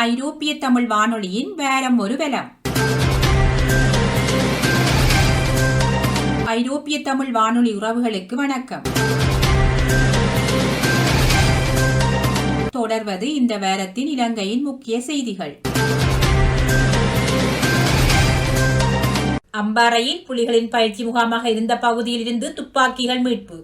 ஐரோப்பிய தமிழ் வானொலியின் வேரம் ஒரு வலம். ஐரோப்பிய தமிழ் வானொலி உறவுகளுக்கு வணக்கம். தொடர்வது இந்த வாரத்தின் இலங்கையின் முக்கிய செய்திகள். அம்பாறையில் புலிகளின் பயிற்சி முகாமாக இருந்த பகுதியில் இருந்து துப்பாக்கிகள் மீட்பு.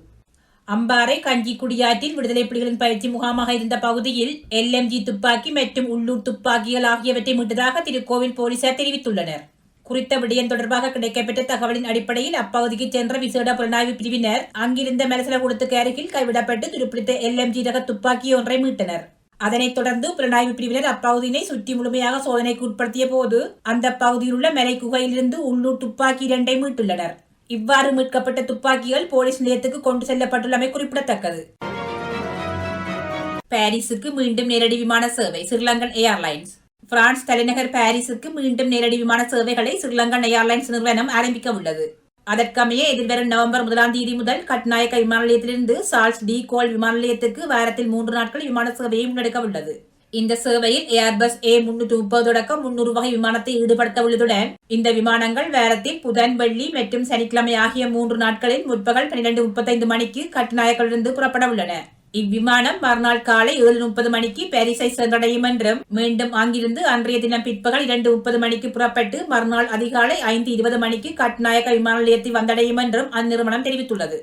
அம்பாறை கஞ்சிக்குடியாற்றில் விடுதலை புலிகளின் பயிற்சி முகாமாக இருந்த பகுதியில் LMG துப்பாக்கி மற்றும் உள்ளூர் துப்பாக்கிகள் ஆகியவற்றை மீட்டதாக திருக்கோவில் போலீசார் தெரிவித்துள்ளனர். குறித்த விடயம் தொடர்பாக கிடைக்கப்பெற்ற தகவலின் அடிப்படையில் அப்பகுதிக்கு சென்ற விசேட புலனாய்வு பிரிவினர் அங்கிருந்த மெலசலகுடத்துக்கு அருகில் கைவிடப்பட்டு துருப்பிடித்த LMG ரக துப்பாக்கி ஒன்றை மீட்டனர். அதனைத் தொடர்ந்து புலனாய்வு பிரிவினர் அப்பகுதியினை சுற்றி முழுமையாக சோதனைக்கு உட்படுத்திய போது அந்த பகுதியில் உள்ள மலை குகையிலிருந்து உள்ளூர் துப்பாக்கி 2 மீட்டுள்ளனர். இவ்வாறு மீட்கப்பட்ட துப்பாக்கிகள் போலீஸ் நிலையத்துக்கு கொண்டு செல்லப்பட்டுள்ளமை குறிப்பிடத்தக்கது. பாரிஸுக்கு மீண்டும் நேரடி விமான சேவை. ஸ்ரீலங்கன் ஏர்லைன்ஸ். பிரான்ஸ் தலைநகர் பாரிஸுக்கு மீண்டும் நேரடி விமான சேவைகளை ஸ்ரீலங்கன் ஏர்லைன்ஸ் நிறுவனம் ஆரம்பிக்க உள்ளது. அதற்கமைய எதிர்வரும் நவம்பர் 1ஆம் தேதி முதல் கட்நாயக்க விமான நிலையத்திலிருந்து சார்ல்ஸ் டி கோல் விமான நிலையத்துக்கு வாரத்தில் 3 நாட்கள் விமான சேவையை முன்னெடுக்க உள்ளது. இந்த சேவையில் ஏர்பஸ் A330 தொடக்கம் 300 வகை விமானத்தை ஈடுபடுத்த உள்ளதுடன் இந்த விமானங்கள் வாரத்தில் புதன், வெள்ளி மற்றும் சனிக்கிழமை ஆகிய 3 நாட்களில் முற்பகல் 12:35 மணிக்கு கட்நாயக்கிலிருந்து புறப்பட உள்ளன. இவ்விமானம் மறுநாள் காலை 7:30 மணிக்கு பாரிஸை சென்றடையும் என்றும் மீண்டும் அங்கிருந்து அன்றைய தினம் பிற்பகல் 2:30 மணிக்கு புறப்பட்டு மறுநாள் அதிகாலை 5:20 மணிக்கு கட்நாயக்க விமான நிலையத்தை வந்தடையும் என்றும் அந்நிறுவனம் தெரிவித்துள்ளது.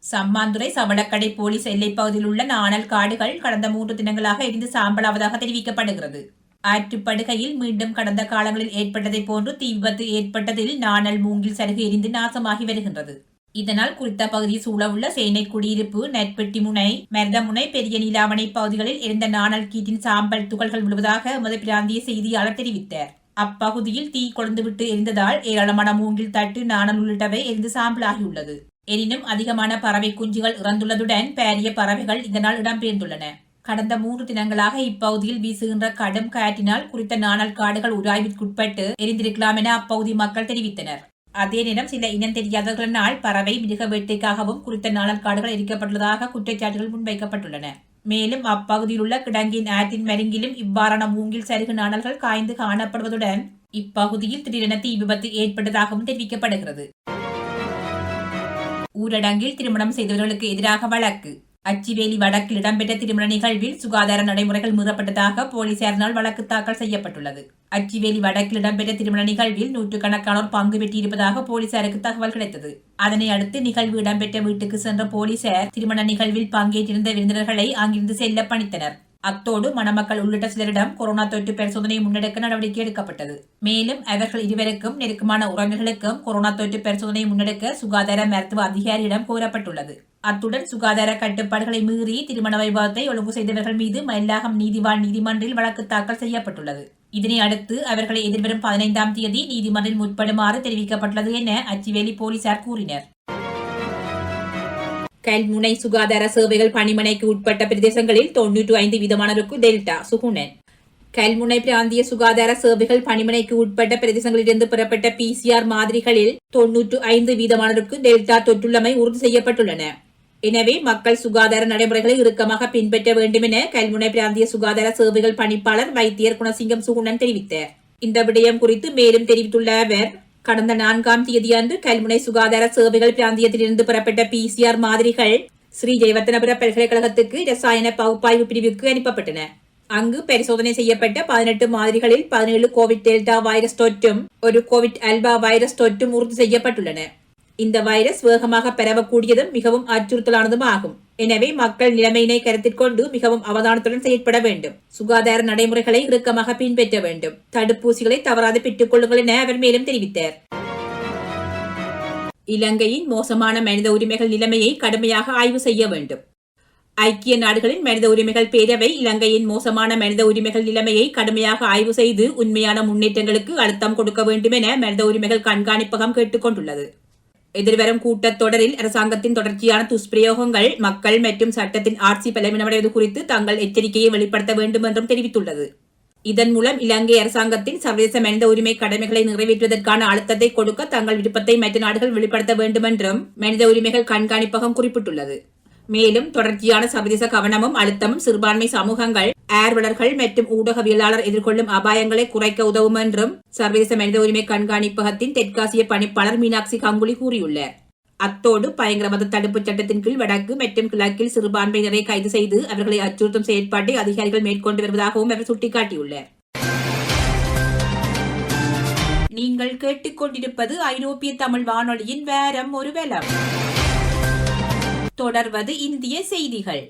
சம்மாந்துறை சவளக்கடை போலீஸ் எல்லைப்பகுதியில் உள்ள நாணல் காடுகள் கடந்த 3 தினங்களாக எரிந்து சாம்பலாவதாக தெரிவிக்கப்படுகிறது. ஆற்றுப்படுகையில் மீண்டும் கடந்த காலங்களில் ஏற்பட்டதை போன்று தீ விபத்து ஏற்பட்டதில் நாணல் மூங்கில் சருகு எரிந்து நாசமாகி வருகின்றது. இதனால் குறித்த பகுதியில் சூழவுள்ள சேனை குடியிருப்பு, நெற்பெட்டி முனை, மருதமுனை, பெரிய நீலாவணை பகுதிகளில் எரிந்த நாணல் கீட்டின் சாம்பல் துகள்கள் விழுவதாக எமது பிராந்திய செய்தியாளர் தெரிவித்தார். அப்பகுதியில் தீ கொழுந்துவிட்டு எரிந்ததால் ஏராளமான மூங்கில் தட்டு, நாணல் உள்ளிட்டவை எரிந்து சாம்பலாகியுள்ளது. எனினும் அதிகமான பறவை குஞ்சுகள் இறந்துள்ளதுடன் பாரிய பறவைகள் இதனால் இடம்பெயர்ந்துள்ளன. கடந்த 3 தினங்களாக இப்பகுதியில் வீசுகின்ற கடும் காற்றினால் குறித்த நாணல் காடுகள் உராய்விற்குட்பட்டு எரிந்திருக்கலாம் என அப்பகுதி மக்கள் தெரிவித்தனர். அதே நேரம் சில இனம் தெரியாதவர்களினால் பறவை மிருக வேட்டைக்காகவும் குறித்த நாணல் காடுகள் எரிக்கப்பட்டுள்ளதாக குற்றச்சாட்டுகள் முன்வைக்கப்பட்டுள்ளன. மேலும் அப்பகுதியில் உள்ள கிடங்கின் ஆற்றின் மருங்கிலும் இவ்வாறான மூங்கில் சருகு நாணல்கள் காய்ந்து காணப்படுவதுடன் இப்பகுதியில் திடீரென தீ விபத்து ஏற்பட்டதாகவும் தெரிவிக்கப்படுகிறது. ஊரடங்கில் திருமணம் செய்தவர்களுக்கு எதிராக வழக்கு. அச்சிவேலி வடக்கில் இடம்பெற்ற திருமண நிகழ்வில் சுகாதார நடைமுறைகள் மீறப்பட்டதாக போலீசாரினால் வழக்கு தாக்கல் செய்யப்பட்டுள்ளது. அச்சிவேலி வடக்கில் இடம்பெற்ற திருமண நிகழ்வில் 100கணக்கானோர் பங்கு பெற்றிருப்பதாக போலீசாருக்கு தகவல் கிடைத்தது. அதனை அடுத்து நிகழ்வு இடம்பெற்ற வீட்டுக்கு சென்ற போலீசார் திருமண நிகழ்வில் பங்கேற்றிருந்த விருந்தினர்களை அங்கிருந்து செல்ல பணித்தனர். அத்தோடு மணமக்கள் உள்ளிட்ட சிலரிடம் கொரோனா தொற்று பரிசோதனை முன்னெடுக்க நடவடிக்கை எடுக்கப்பட்டது. மேலும் அவர்கள் இருவருக்கும் நெருக்கமான உறவினர்களுக்கும் கொரோனா தொற்று பரிசோதனை முன்னெடுக்க சுகாதார மருத்துவ அதிகாரியிடம் கோரப்பட்டுள்ளது. அத்துடன் சுகாதார கட்டுப்பாடுகளை மீறி திருமண வைபவத்தை ஒழுங்கு செய்தவர்கள் மீது மயிலாகம் நீதிவான் நீதிமன்றில் வழக்கு தாக்கல் செய்யப்பட்டுள்ளது. இதனை அடுத்து அவர்களை எதிர்வரும் 15ஆம் தேதி நீதிமன்றில் முற்படுமாறு தெரிவிக்கப்பட்டுள்ளது என அச்சிவேலி போலீசார் கூறினர். கல்முனை சுகாதார சேவைகள் பணிமனைக்கு உட்பட்ட பிரதேசங்களில் 95% டெல்டா. சுகுணன். கல்முனை பிராந்திய சுகாதார சேவைகள் பணிமனைக்கு உட்பட்ட பிரதேசங்களிலிருந்து பெறப்பட்ட PCR மாதிரிகளில் 95% டெல்டா தொற்றுள்ளமை உறுதி செய்யப்பட்டுள்ளன. எனவே மக்கள் சுகாதார நடைமுறைகளை இறுக்கமாக பின்பற்ற வேண்டும் என கல்முனை பிராந்திய சுகாதார சேவைகள் பணிப்பாளர் வைத்தியர் குணசிங்கம் சுகுணன் தெரிவித்தார். இந்த விடயம் குறித்து மேலும் தெரிவித்துள்ள அவர், கடந்த 4ஆம் தேதி அன்று கல்முனை சுகாதார சேவைகள் பிராந்தியத்திலிருந்து பெறப்பட்ட PCR மாதிரிகள் ஸ்ரீ ஜெயவர்த்தனபுர பல்கலைக்கழகத்துக்கு ரசாயன பகுப்பாய்வு பிரிவுக்கு அனுப்பப்பட்டன. அங்கு பரிசோதனை செய்யப்பட்ட 18 மாதிரிகளில் 17 கோவிட் டெல்டா வைரஸ் தொற்றும் 1 கோவிட் அல்பா வைரஸ் தொற்றும் உறுதி செய்யப்பட்டுள்ளன. இந்த வைரஸ் வேகமாக பரவக்கூடியதும் மிகவும் அச்சுறுத்தலானதும் ஆகும். எனவே மக்கள் நிலைமையினை கருத்தில் கொண்டு மிகவும் அவதானத்துடன் செயற்பட வேண்டும். சுகாதார நடைமுறைகளை இறுக்கமாக பின்பற்ற வேண்டும். தடுப்பூசிகளை தவறாது பெற்றுக் கொள்ளுங்கள் என அவர் மேலும் தெரிவித்தார். இலங்கையின் மோசமான மனித உரிமைகள் நிலைமையை கடுமையாக ஆய்வு செய்ய வேண்டும். ஐக்கிய நாடுகளின் மனித உரிமைகள் பேரவை இலங்கையின் மோசமான மனித உரிமைகள் நிலைமையை கடுமையாக ஆய்வு செய்து உண்மையான முன்னேற்றங்களுக்கு அழுத்தம் கொடுக்க வேண்டும் என மனித உரிமைகள் கண்காணிப்பகம் கேட்டுக் கொண்டுள்ளது. எதிர்வரும் கூட்டத்தொடரில் அரசாங்கத்தின் தொடர்ச்சியான துஷ்பிரயோகங்கள், மக்கள் மற்றும் சட்டத்தின் ஆட்சி பலவீனமடைவது குறித்து தங்கள் எச்சரிக்கையை வெளிப்படுத்த வேண்டும் என்றும் தெரிவித்துள்ளது. இதன் மூலம் இலங்கை அரசாங்கத்தின் சர்வதேச மனித உரிமை கடமைகளை நிறைவேற்றுவதற்கான அழுத்தத்தை கொடுக்க தங்கள் விருப்பத்தை மற்ற நாடுகள் வெளிப்படுத்த வேண்டும் என்றும் மனித உரிமைகள் கண்காணிப்பகம் குறிப்பிட்டுள்ளது. மேலும் தொடர்ச்சியான சர்வதேச கவனமும் அழுத்தமும் சிறுபான்மை சமூகங்கள், ஆர்வலர்கள் மற்றும் ஊடகவியலாளர் எதிர்கொள்ளும் அபாயங்களை குறைக்க உதவும் என்றும் சர்வதேச மனித உரிமை கண்காணிப்பகத்தின் தெற்காசிய பணிப்பாளர் மீனாட்சி கங்குலி கூறியுள்ளார். அத்தோடு பயங்கரவாத தடுப்பு சட்டத்தின் கீழ் வடக்கு மற்றும் கிழக்கில் சிறுபான்மையினரை கைது செய்து அவர்களை அச்சுறுத்தும் செயற்பாட்டை அதிகாரிகள் மேற்கொண்டு வருவதாகவும் அவர் சுட்டிக்காட்டியுள்ளார். நீங்கள் கேட்டுக்கொண்டிருப்பது ஐரோப்பிய தமிழ் வானொலியின் வாரம் ஒரு வலம். தொடர்வது இந்திய செய்திகள்.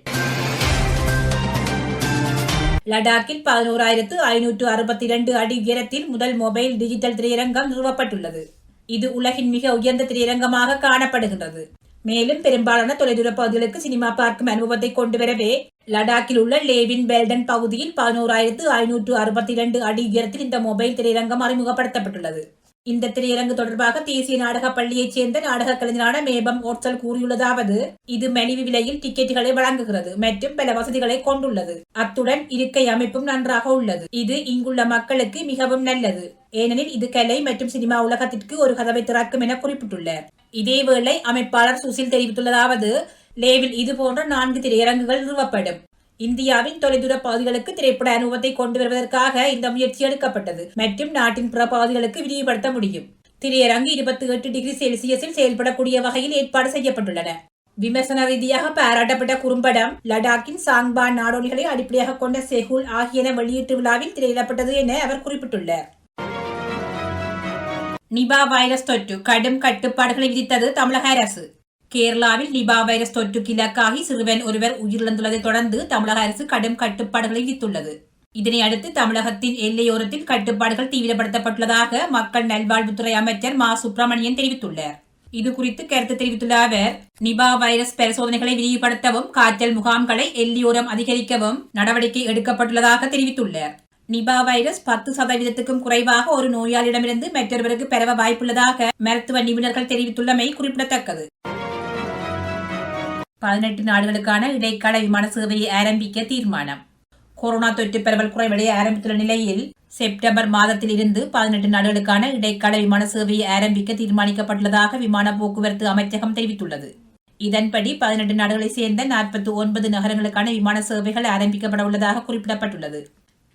லடாக்கில் 11,562 அடி உயரத்தில் முதல் மொபைல் டிஜிட்டல் திரையரங்கம் நிறுவப்பட்டுள்ளது. இது உலகின் மிக உயர்ந்த திரையரங்கமாக காணப்படுகின்றது. மேலும் பெரும்பாலான தொலைதூர பகுதிகளுக்கு சினிமா பார்க்கும் அனுபவத்தை கொண்டு வரவே லடாக்கில் உள்ள லேவின் பெல்டன் பகுதியில் 11,562 அடி உயரத்தில் இந்த மொபைல் திரையரங்கம் அறிமுகப்படுத்தப்பட்டுள்ளது. இந்த திரையரங்கு தொடர்பாக தேசிய நாடக பள்ளியைச் சேர்ந்த நாடக கலைஞரான மேபம் ஓட்சல் கூறியுள்ளதாவது, இது மலிவு விலையில் டிக்கெட்டுகளை வழங்குகிறது மற்றும் பல வசதிகளை கொண்டுள்ளது. அத்துடன் இருக்கை அமைப்பும் நன்றாக உள்ளது. இது இங்குள்ள மக்களுக்கு மிகவும் நல்லது, ஏனெனில் இது கலை மற்றும் சினிமா உலகத்திற்கு ஒரு கதவை திறக்கும் என குறிப்பிட்டுள்ளார். இதேவேளை அமைப்பாளர் சுசில் தெரிவித்துள்ளதாவது, லேவில் இதுபோன்ற 4 திரையரங்குகள் நிறுவப்படும். இந்தியாவின் தொலைதூர பகுதிகளுக்கு திரைப்பட அனுபவத்தை கொண்டு வருவதற்காக இந்த முயற்சி எடுக்கப்பட்டது மற்றும் நாட்டின் பிற பகுதிகளுக்கு விரிவுபடுத்த முடியும். திரையரங்கு 28 டிகிரி செல்சியஸில் செயல்படக்கூடிய வகையில் ஏற்பாடு செய்யப்பட்டுள்ளன. விமர்சன ரீதியாக பாராட்டப்பட்ட குறும்படம் லடாக்கின் சாங்பான் நாடோடிகளை அடிப்படையாக கொண்ட செஹூல் ஆகியன வெளியீட்டு விழாவில் திரையிடப்பட்டது என அவர் குறிப்பிட்டுள்ளார். நிபா வைரஸ் தொற்று கடும் கட்டுப்பாடுகளை விதித்தது தமிழக அரசு. கேரளாவில் நிபா வைரஸ் தொற்றுக்கு இலக்காகி சிறுவன் ஒருவர் உயிரிழந்துள்ளதை தொடர்ந்து தமிழக அரசு கடும் கட்டுப்பாடுகளை விதித்துள்ளது. இதனை அடுத்து தமிழகத்தின் எல்லையோரத்தில் கட்டுப்பாடுகள் தீவிரப்படுத்தப்பட்டுள்ளதாக மக்கள் நல்வாழ்வுத்துறை அமைச்சர் மா சுப்பிரமணியன் தெரிவித்துள்ளார். இது குறித்து கருத்து தெரிவித்துள்ள அவர், நிபா வைரஸ் பரிசோதனைகளை விரிவுபடுத்தவும் காய்ச்சல் முகாம்களை எல்லையோரம் அதிகரிக்கவும் நடவடிக்கை எடுக்கப்பட்டுள்ளதாக தெரிவித்துள்ளார். நிபா வைரஸ் 10% குறைவாக ஒரு நோயாளியிடமிருந்து மற்றொருவருக்கு பரவ வாய்ப்புள்ளதாக மருத்துவ நிபுணர்கள் தெரிவித்துள்ளமை குறிப்பிடத்தக்கது. 18 நாடுகளுக்கான இடைக்கால விமான சேவையை ஆரம்பிக்க தீர்மானம். கொரோனா தொற்று பரவல் குறைவடைய ஆரம்பித்துள்ள நிலையில் செப்டம்பர் மாதத்தில் இருந்து 18 நாடுகளுக்கான இடைக்கால விமான சேவையை ஆரம்பிக்க தீர்மானிக்கப்பட்டுள்ளதாக விமான போக்குவரத்து அமைச்சகம் தெரிவித்துள்ளது. இதன்படி 18 நாடுகளைச் சேர்ந்த 49 நகரங்களுக்கான விமான சேவைகள் ஆரம்பிக்கப்பட உள்ளதாக குறிப்பிடப்பட்டுள்ளது.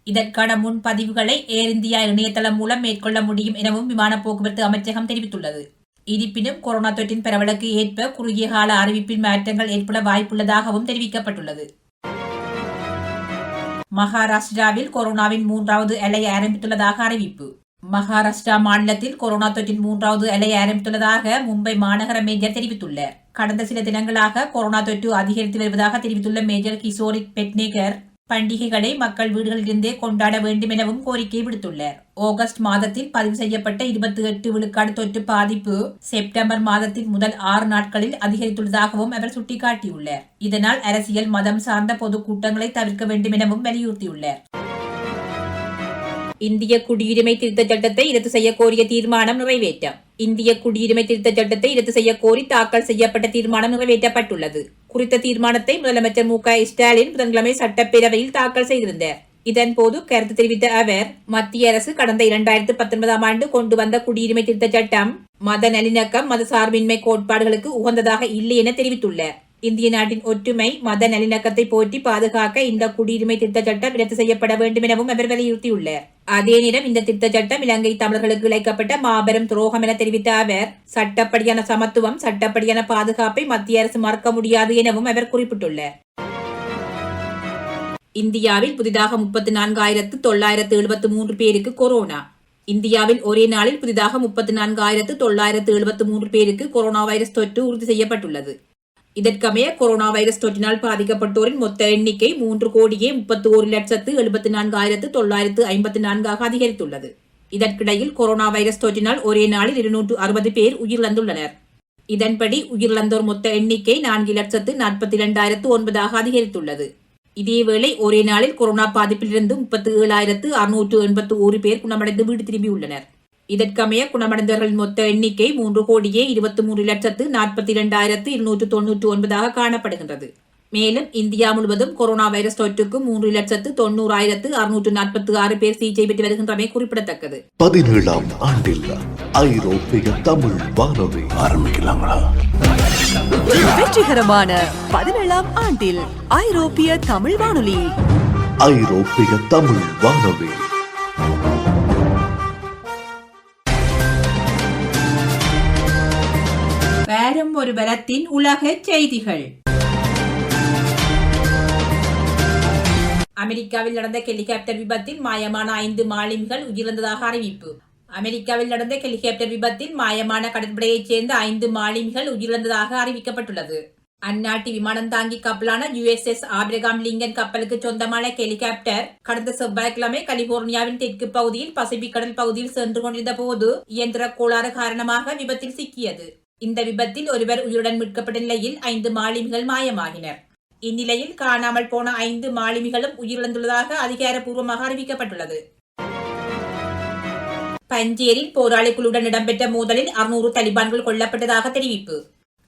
இதற்கான முன்பதிவுகளை ஏர் இந்தியா இணையதளம் மூலம் மேற்கொள்ள முடியும் எனவும் விமான போக்குவரத்து அமைச்சகம் தெரிவித்துள்ளது. இருப்பினும் கொரோனா தொற்றின் பரவலுக்கு ஏற்ப குறுகிய கால அறிவிப்பின் மாற்றங்கள் ஏற்பட வாய்ப்புள்ளதாகவும் தெரிவிக்கப்பட்டுள்ளது. மகாராஷ்டிராவில் கொரோனாவின் 3வது அலை ஆரம்பித்துள்ளதாக அறிவிப்பு. மகாராஷ்டிரா மாநிலத்தில் கொரோனா தொற்றின் 3வது அலை ஆரம்பித்துள்ளதாக மும்பை மாநகர மேஜர் தெரிவித்துள்ளார். கடந்த சில தினங்களாக கொரோனா தொற்று அதிகரித்து வருவதாக தெரிவித்துள்ள மேஜர் கிஷோரி பெட்னேகர் பண்டிகைகளை மக்கள் வீடுகளிலிருந்தே கொண்டாட வேண்டும் எனவும் கோரிக்கை விடுத்துள்ளார். ஆகஸ்ட் மாதத்தில் பதிவு செய்யப்பட்ட 28 விழுக்காடு தொற்று பாதிப்பு செப்டம்பர் மாதத்தின் முதல் 6 நாட்களில் அதிகரித்துள்ளதாகவும் அவர் சுட்டிக்காட்டியுள்ளார். இதனால் அரசியல் மதம் சார்ந்த பொதுக்கூட்டங்களை தவிர்க்க வேண்டும் எனவும் வலியுறுத்தியுள்ளார். இந்திய குடியுரிமை திருத்த சட்டத்தை ரத்து செய்ய கோரிய தீர்மானம் நிறைவேற்றம். இந்திய குடியுரிமை திருத்த சட்டத்தை ரத்து செய்ய கோரி தாக்கல் செய்யப்பட்ட தீர்மானம் நிறைவேற்றப்பட்டுள்ளது. குறித்த தீர்மானத்தை முதலமைச்சர் மு.க. ஸ்டாலின் புதன்கிழமை சட்டப்பேரவையில் தாக்கல் செய்திருந்தார். இதன்போது கருத்து தெரிவித்த அவர், மத்திய அரசு கடந்த 2019 ஆண்டு கொண்டு வந்த குடியுரிமை திருத்த சட்டம் மத நல்லிணக்கம், மத சார்பின்மை கோட்பாடுகளுக்கு உகந்ததாக இல்லை என தெரிவித்துள்ளார். இந்திய நாட்டின் ஒற்றுமை, மத நல்லிணக்கத்தை போற்றி பாதுகாக்க இந்த குடியுரிமை திருத்த சட்டம் ரத்து செய்யப்பட வேண்டும் எனவும் அவர் வலியுறுத்தியுள்ளார். அதே நேரம் இந்த திருத்த சட்டம் இலங்கை தமிழர்களுக்கு இழைக்கப்பட்ட மாபெரும் துரோகம் என தெரிவித்த அவர், சட்டப்படியான சமத்துவம், சட்டப்படியான பாதுகாப்பை மத்திய அரசு மறக்க முடியாது எனவும் அவர் குறிப்பிட்டுள்ளார். இந்தியாவில் புதிதாக 34,973 பேருக்கு கொரோனா. இந்தியாவில் ஒரே நாளில் புதிதாக 34,973 பேருக்கு கொரோனா வைரஸ் தொற்று உறுதி செய்யப்பட்டுள்ளது. இதற்கமைய கொரோனா வைரஸ் தொற்றினால் பாதிக்கப்பட்டோரின் மொத்த எண்ணிக்கை 3,31,34,954 அதிகரித்துள்ளது. இதற்கிடையில் கொரோனா வைரஸ் தொற்றினால் ஒரே நாளில் 260 பேர் உயிரிழந்துள்ளனர். இதன்படி உயிரிழந்தோர் மொத்த எண்ணிக்கை 4,42,900 அதிகரித்துள்ளது. இதேவேளை ஒரே நாளில் கொரோனா பாதிப்பிலிருந்து 37,681 பேர் குணமடைந்து வீடு திரும்பியுள்ளனர். இதற்கமைய குணமடைந்தவர்களின் மொத்த எண்ணிக்கை 3,23,43,42,299 காணப்படுகின்றது. மேலும் இந்தியா முழுவதும் கொரோனா வைரஸ் தொற்றுக்கு 3,90,646 பேர் சிகிச்சை பெற்று வருகின்றமை குறிப்பிடத்தக்கது. 17ஆம் ஆண்டில் ஐரோப்பிய தமிழ் வானொலி ஆரம்பிக்கலாங்களா? வெற்றிகரமான 17ஆம் ஆண்டில் ஐரோப்பிய தமிழ் வானொலி. ஐரோப்பிய தமிழ் வானொலி. வேறும் ஒரு பலத்தின் உலக செய்திகள். அமெரிக்காவில் நடந்த ஹெலிகாப்டர் விபத்தில் மாயமான 5 மாலுமிகள் உயிரிழந்ததாக அறிவிப்பு. அமெரிக்காவில் நடந்த ஹெலிகாப்டர் விபத்தில் மாயமான கடற்படையைச் சேர்ந்த 5 மாலுமிகள் உயிரிழந்ததாக அறிவிக்கப்பட்டுள்ளது. அந்நாட்டு விமானம் தாங்கி கப்பலான USS ஆபிரகாம் லிங்கன் கப்பலுக்கு சொந்தமான ஹெலிகாப்டர் கடந்த செவ்வாய்க்கிழமை கலிபோர்னியாவின் தெற்கு பகுதியில் பசிபிக் கடல் பகுதியில் சென்று கொண்டிருந்த போது இயந்திர கோளாறு காரணமாக விபத்தில் சிக்கியது. இந்த விபத்தில் ஒருவர் உயிருடன் மீட்கப்பட்ட நிலையில் 5 மாலுமிகள் மாயமாகினர். இந்நிலையில் காணாமல் போன 5 மாலுமிகளும் உயிரிழந்துள்ளதாக அதிகாரப்பூர்வமாக அறிவிக்கப்பட்டுள்ளது. பஞ்சேரில் போராளிகளுடன் இடம்பெற்ற மோதலில் 600 தலிபான்கள் கொல்லப்பட்டதாக தெரிவிப்பு.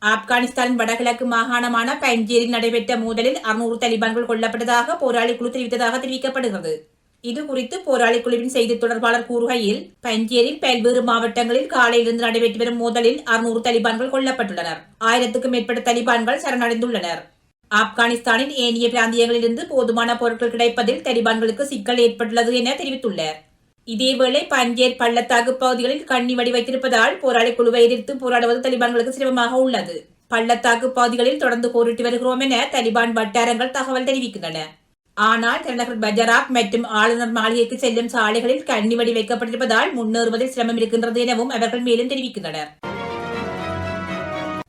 ஆப்கானிஸ்தானின் வடகிழக்கு மாகாணமான பஞ்சேரில் நடைபெற்ற மோதலில் 600 தலிபான்கள் கொல்லப்பட்டதாக போராளி குழு தெரிவித்ததாக தெரிவிக்கப்படுகிறது. இது குறித்து போராளி குழுவின் செய்தி தொடர்பாளர் கூறுகையில், பஞ்சேரில் பல்வேறு மாவட்டங்களில் காலையிலிருந்து நடைபெற்று வரும் மோதலில் 600 தலிபான்கள் கொல்லப்பட்டுள்ளனர். 1000க்கும் மேற்பட்ட தலிபான்கள் சரணடைந்துள்ளனர். ஆப்கானிஸ்தானின் ஏனைய பிராந்தியங்களிலிருந்து போதுமான பொருட்கள் கிடைப்பதில் தலிபான்களுக்கு சிக்கல் ஏற்பட்டுள்ளது என தெரிவித்துள்ளார். இதேவேளை பஞ்சேர் பள்ளத்தாக்கு பகுதிகளில் கண்ணி வடி வைத்திருப்பதால் போராளி குழுவை எதிர்த்து போராடுவது தலிபான்களுக்கு சிரமமாக உள்ளது. பள்ளத்தாக்கு பகுதிகளில் தொடர்ந்து போரிட்டு வருகிறோம் என தலிபான் வட்டாரங்கள் தகவல் தெரிவிக்கின்றன. ஆனால் தலைநகர் பஜராக் மற்றும் ஆளுநர் மாளிகைக்கு செல்லும் சாலைகளில் கண்ணி வடி வைக்கப்பட்டிருப்பதால் முன்னேறுவதில் சிரமம் இருக்கின்றது எனவும் அவர்கள் மேலும் தெரிவிக்கின்றனர்.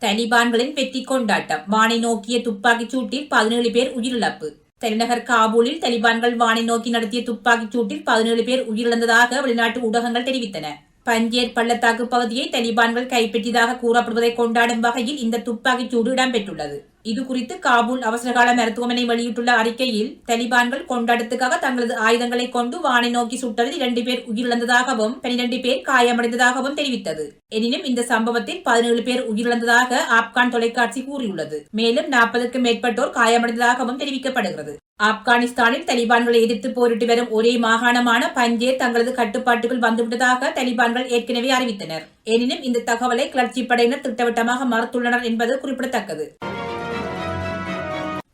தலிபான்களின் வெற்றி கொண்டாட்டம். வானை நோக்கிய துப்பாக்கிச் சூட்டில் 17 பேர் உயிரிழப்பு. தலைநகர் காபூலில் தலிபான்கள் வானை நோக்கி நடத்திய துப்பாக்கிச் சூட்டில் 17 பேர் உயிரிழந்ததாக வெளிநாட்டு ஊடகங்கள் தெரிவித்தன. பஞ்சேர் பள்ளத்தாக்கு பகுதியை தலிபான்கள் கைப்பற்றியதாக கூறப்படுவதை கொண்டாடும் வகையில் இந்த துப்பாக்கிச் சூடு இடம்பெற்றுள்ளது. இது குறித்து காபூல் அவசரகால மருத்துவமனை வெளியிட்டுள்ள அறிக்கையில், தலிபான்கள் கொண்டாட்டத்துக்காக தங்களது ஆயுதங்களை கொண்டு வானை நோக்கி சுட்டதில் 2 பேர் உயிரிழந்ததாகவும் 12 பேர் காயமடைந்ததாகவும் தெரிவித்தது. எனினும் இந்த சம்பவத்தில் 17 பேர் உயிரிழந்ததாக ஆப்கான் தொலைக்காட்சி கூறியுள்ளது. மேலும் 40க்கும் மேற்பட்டோர் காயமடைந்ததாகவும் தெரிவிக்கப்படுகிறது. ஆப்கானிஸ்தானில் தலிபான்களை எதிர்த்து போரிட்டு வரும் ஒரே மாகாணமான பஞ்சேர் தங்களது கட்டுப்பாட்டுக்குள் வந்துவிட்டதாக தலிபான்கள் ஏற்கனவே அறிவித்தனர். எனினும் இந்த தகவலை கிளர்ச்சி படையினர் திட்டவட்டமாக மறுத்துள்ளனர் என்பது குறிப்பிடத்தக்கது.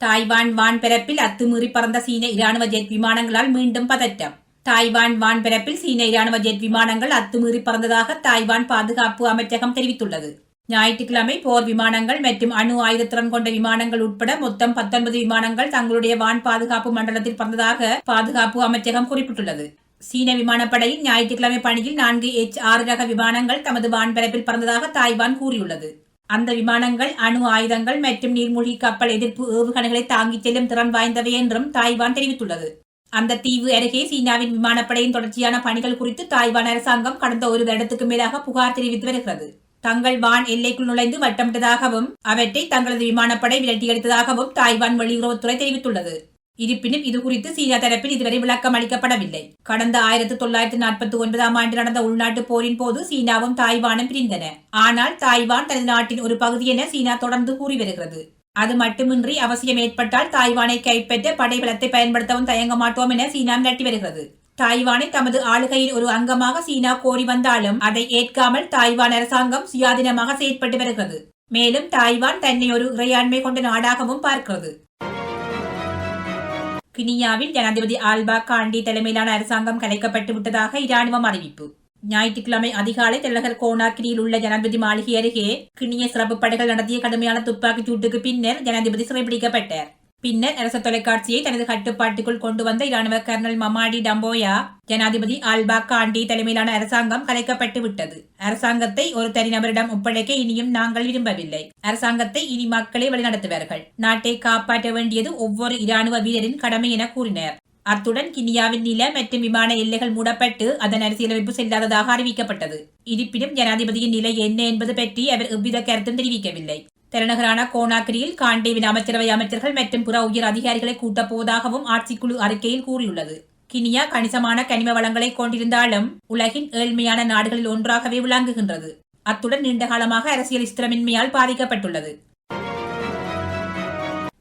தாய்வான் வான்பரப்பில் அத்துமீறி பறந்த சீன இராணுவ ஜெட் விமானங்களால் மீண்டும் பதற்றம். தாய்வான் வான்பரப்பில் சீன இராணுவ ஜெட் விமானங்கள் அத்துமீறி பறந்ததாக தாய்வான் பாதுகாப்பு அமைச்சகம் தெரிவித்துள்ளது. ஞாயிற்றுக்கிழமை போர் விமானங்கள் மற்றும் அணு ஆயுதத்திறன் கொண்ட விமானங்கள் உட்பட மொத்தம் 19 விமானங்கள் தங்களுடைய வான் பாதுகாப்பு மண்டலத்தில் பறந்ததாக பாதுகாப்பு அமைச்சகம் குறிப்பிட்டுள்ளது. சீன விமானப்படையின் ஞாயிற்றுக்கிழமை பணியில் 4 H-6 ரக விமானங்கள் தமது வான்பரப்பில் பறந்ததாக தாய்வான் கூறியுள்ளது. அந்த விமானங்கள் அணு ஆயுதங்கள் மற்றும் நீர்மூழ்கி கப்பல் எதிர்ப்பு ஏவுகணைகளை தாங்கிச் செல்லும் திறன் வாய்ந்தவை என்றும் தாய்வான் தெரிவித்துள்ளது. அந்த தீவு அருகே சீனாவின் விமானப்படையின் தொடர்ச்சியான பணிகள் குறித்து தாய்வான் அரசாங்கம் கடந்த 1 வருடத்துக்கு மேலாக புகார் தெரிவித்து வருகிறது. தங்கள் வான் எல்லைக்குள் நுழைந்து வட்டமிட்டதாகவும் அவற்றை தங்களது விமானப்படை விரட்டியடித்ததாகவும் தாய்வான் வெளியுறவுத்துறை தெரிவித்துள்ளது. இருப்பினும் இதுகுறித்து சீனா தரப்பில் இதுவரை விளக்கம் அளிக்கப்படவில்லை. கடந்த 1949ஆம் ஆண்டு நடந்த உள்நாட்டு போரின் போது சீனாவும் தாய்வானும் பிரிந்தன. ஆனால் தாய்வான் தனது நாட்டின் ஒரு பகுதி என சீனா தொடர்ந்து கூறி வருகிறது. அது மட்டுமின்றி அவசியம் ஏற்பட்டால் தாய்வானை கைப்பற்ற படைபலத்தை பயன்படுத்தவும் தயங்க மாட்டோம் என சீனா மிரட்டி வருகிறது. தாய்வானை தமது ஆளுகையின் ஒரு அங்கமாக சீனா கோரி வந்தாலும் அதை ஏற்காமல் தாய்வான் அரசாங்கம் சுயாதீனமாக செயற்பட்டு வருகிறது. மேலும் தாய்வான் தன்னை ஒரு இறையாண்மை கொண்ட நாடாகவும் பார்க்கிறது. கினியாவில் ஜனாதிபதி ஆல்பா காண்டி தலைமையிலான அரசாங்கம் கலைக்கப்பட்டு விட்டதாக இராணுவம் அறிவிப்பு. ஞாயிற்றுக்கிழமை அதிகாலை தலைநகர் கோனாக்கிரியில் உள்ள ஜனாதிபதி மாளிகை அருகே கினிய சிறப்பு படைகள் நடத்திய கடுமையான துப்பாக்கிச் சூட்டுக்கு பின்னர் ஜனாதிபதி சிறைபிடிக்கப்பட்டார். பின்னர் அரச தொலைக்காட்சியை தனது கட்டுப்பாட்டுக்குள் கொண்டு வந்த இராணுவ கர்னல் மமாடி டம்போயா, ஜனாதிபதி ஆல்பா காண்டி தலைமையிலான அரசாங்கம் கலைக்கப்பட்டு விட்டது. அரசாங்கத்தை ஒரு தனிநபரிடம் ஒப்படைக்க இனியும் நாங்கள் விரும்பவில்லை. அரசாங்கத்தை இனி மக்களே வழிநடத்துவார்கள். நாட்டை காப்பாற்ற வேண்டியது ஒவ்வொரு இராணுவ வீரரின் கடமை என கூறினார். அத்துடன் கினியாவின் நில மற்றும் விமான எல்லைகள் மூடப்பட்டு அதன் அரசியலமைப்பு செல்லாததாக அறிவிக்கப்பட்டது. இருப்பினும் ஜனாதிபதியின் நிலை என்ன என்பது பற்றி அவர் எவ்வித கருத்தும் தெரிவிக்கவில்லை. தலைநகரான கோனாக்கிரியில் காண்டேவின் அமைச்சரவை அமைச்சர்கள் மற்றும் புற உயர் அதிகாரிகளை கூட்டப்போவதாகவும் ஆட்சிக்குழு அறிக்கையில் கூறியுள்ளது. கினியா கணிசமான கனிம வளங்களை கொண்டிருந்தாலும் உலகின் ஏழ்மையான நாடுகளில் ஒன்றாகவே விளங்குகின்றது. அத்துடன் நீண்டகாலமாக அரசியல் ஸ்திரமின்மையால் பாதிக்கப்பட்டுள்ளது.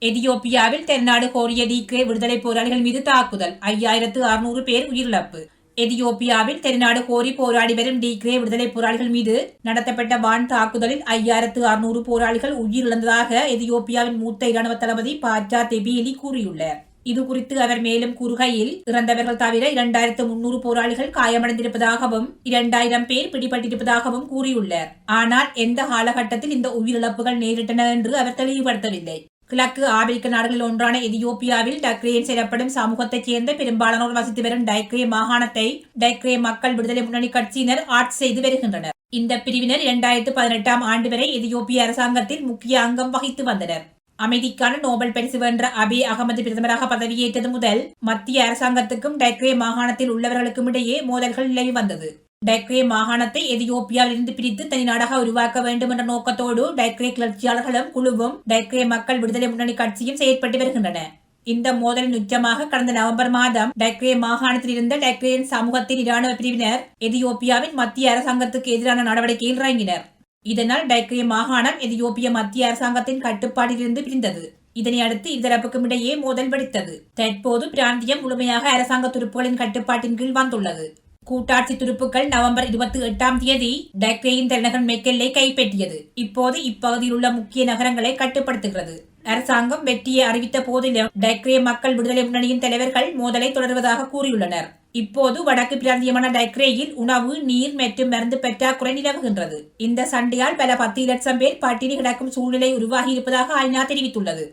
எதியோப்பியாவில் தென்னாடு கோரிய டிக்ரே விடுதலை போராளிகள் மீது தாக்குதல் 5600 பேர் உயிரிழப்பு. எதியோப்பியாவில் தென்னாடு கோரி போராடி வரும் டிக்ரே விடுதலை போராளிகள் மீது நடத்தப்பட்ட வான் தாக்குதலில் 5600 போராளிகள் உயிரிழந்ததாக எதியோப்பியாவின் மூத்த இராணுவ தளபதி பாட்சா தெபீலி கூறியுள்ளார். இது குறித்து அவர் மேலும் கூறுகையில், இறந்தவர்கள் தவிர 2300 போராளிகள் காயமடைந்திருப்பதாகவும் 2000 பேர் பிடிபட்டிருப்பதாகவும் கூறியுள்ளார். ஆனால் எந்த காலகட்டத்தில் இந்த உயிரிழப்புகள் நேரிட்டன என்று அவர் தெளிவுபடுத்தவில்லை. கிழக்கு ஆப்பிரிக்க நாடுகளில் ஒன்றான எதியோப்பியாவில் டக்ரேயன்ஸ் எனப்படும் சமூகத்தைச் சேர்ந்த பெரும்பாலானோர் வசித்து வரும் டைக்ரே மாகாணத்தை டைக்ரே மக்கள் விடுதலை முன்னணி கட்சியினர் ஆட்சி செய்து வருகின்றனர். இந்த பிரிவினர் 2018ஆம் ஆண்டு வரை எதியோப்பிய அரசாங்கத்தில் முக்கிய அங்கம் வகித்து வந்தனர். அமைதிக்கான நோபல் பரிசு வென்ற அபே அகமது பிரதமராக பதவியேற்றது முதல் மத்திய அரசாங்கத்துக்கும் டைக்ரே மாகாணத்தில் உள்ளவர்களுக்கும் இடையே மோதல்கள் நிலவி வந்தது. டைக்ரே மாகாணத்தை எதியோப்பியாவில் இருந்து பிரித்து தனி நாடாக உருவாக்க வேண்டும் என்ற நோக்கத்தோடு டைக்ரே கிளர்ச்சியாளர்களும் குழுவும் டைக்ரே மக்கள் விடுதலை முன்னணி கட்சியும் செயற்பட்டு வருகின்றன. இந்த மோதலின் உச்சமாக கடந்த நவம்பர் மாதம் டைக்ரே மாகாணத்தில் இருந்த டைக்ரேயன் சமூகத்தின் இராணுவ பிரிவினர் எதியோப்பியாவின் மத்திய அரசாங்கத்துக்கு எதிரான நடவடிக்கையில் இறங்கினர். இதனால் டைக்ரே மாகாணம் எதியோப்பிய மத்திய அரசாங்கத்தின் கட்டுப்பாட்டில் இருந்து பிரிந்தது. இதனை அடுத்து இருதரப்புக்கும் இடையே மோதல் வெடித்தது. தற்போது பிராந்தியம் முழுமையாக அரசாங்க துருப்புகளின் கட்டுப்பாட்டின் கீழ் வந்துள்ளது. கூட்டாட்சி துருப்புக்கள் நவம்பர் 28ஆம் தேதி டைக்ரேயின் தலைநகர் மெக்கெல்லை கைப்பற்றியது. இப்போது இப்பகுதியில் உள்ள முக்கிய நகரங்களை கட்டுப்படுத்துகிறது. அரசாங்கம் வெற்றியை அறிவித்த போதிலும் டைக்ரே மக்கள் விடுதலை முன்னணியின் தலைவர்கள் மோதலை தொடர்வதாக கூறியுள்ளனர். இப்போது வடக்கு பிராந்தியமான டைக்ரேயில் உணவு, நீர் மற்றும் மருந்து பற்றாக்குறை நிலவுகின்றது. இந்த சண்டையால் பல 10 லட்சம் பேர் பட்டினி கிடக்கும் சூழ்நிலை உருவாகி இருப்பதாக ஐநா தெரிவித்துள்ளது.